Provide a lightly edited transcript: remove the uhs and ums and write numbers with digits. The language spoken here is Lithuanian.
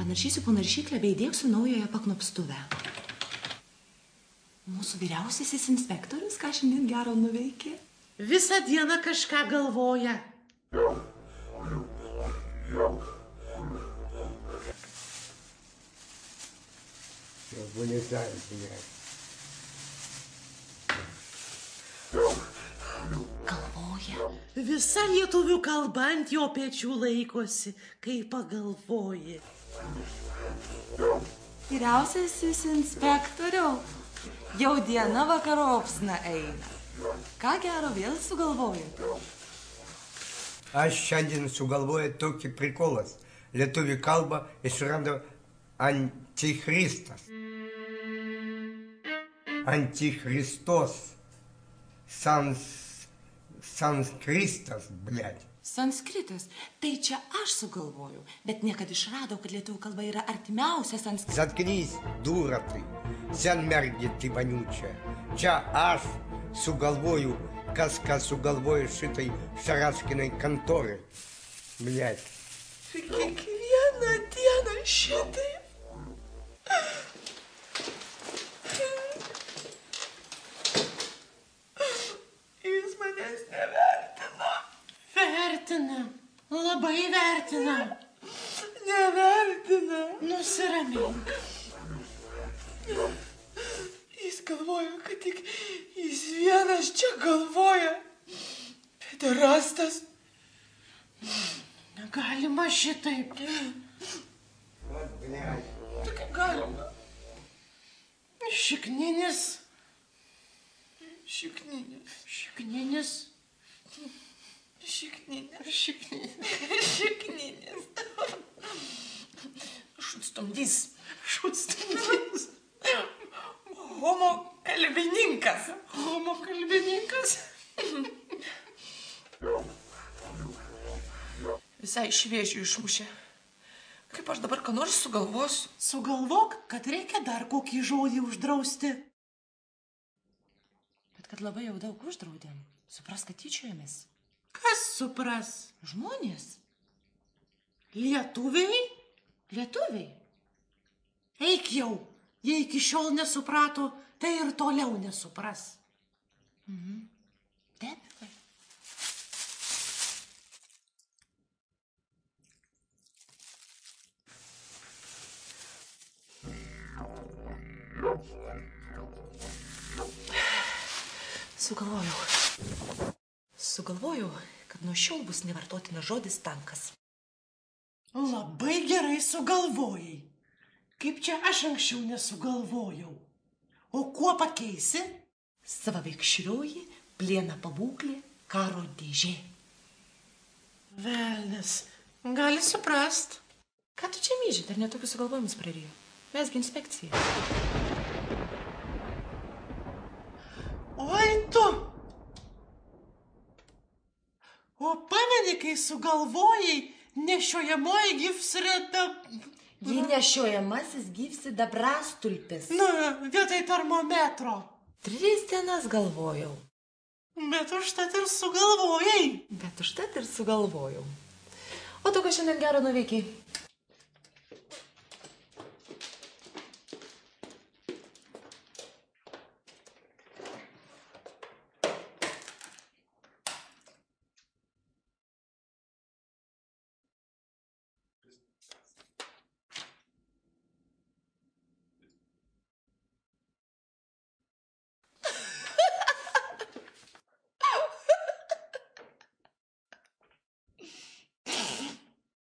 Panaršysiu po naršyklę bei įdėksiu naujoje paknopstuvę. Mūsų vyriausiasis inspektorius ką šiandien gero nuveikė? Visą dieną kažką galvoja. Galvoja. Visa lietuvių kalba ant jo pečių laikosi, kai pagalvoji. Vyriausiasis inspektoriau, jau diena vakaropsna eina. Ką gero vėl sugalvojate? Aš šiandien sugalvoju tokį prikolas. Lietuvių kalbą išrado Antichristas. Antichristos. Sanskristas, blėt. Sanskritas. Tai čia aš sugalvoju, bet niekad išradau, kad lietuvių kalba yra artimiausia sanskritas. Заткнись, дура ты, сенмерги ты вонючая. Čia aš sugalvoju, kas sugalvoju šitai Šaraškinai kontorai. Blėt. Kiekvieną dieną šitai. Jis manęs nevertina. Vertina, labai vertina. Nevertina. Nusiramink. Jis galvoja, kad tik jis vienas čia galvoja. Pederastas. Negalima šitaip. Tai kaip galima? Šikninis. Šikninis. Šikninis. Šikninis. Šikninis. Šutstumdys. Šutstumdys. Homo kalbininkas. Homo kalbininkas. Visai iš vėžių išmušė. Kaip aš dabar ką nors sugalvosiu? Sugalvok, kad reikia dar kokį žodį uždrausti. Bet kad labai jau daug uždraudėm. Supras, kad tyčiojamės. Kas supras? Žmonės. Lietuviai? Lietuviai. Eik jau. Jei iki šiol nesuprato, tai ir toliau nesupras. Debilai. Sugalvojau, kad nuo šiol bus nevartotinas žodis tankas. Labai gerai sugalvojai. Kaip čia aš anksčiau nesugalvojau. O kuo pakeisi? Savaveikšrioji, pliena pabūklė, karo dėžė. Velnias, gali suprast. Ką tu čia myži, dar netokius sugalvojimus prarijo? Mesgi inspekcija. Oi tu! O pameni, kai sugalvojai nešiojamoji gyvsidabra... Ji nešiojamasis gyvsidabrastulpis. Na, vietoj termometro. 3 dienas galvojau. Bet užtat ir sugalvojai. O tu ką šiandien gero nuveikiai?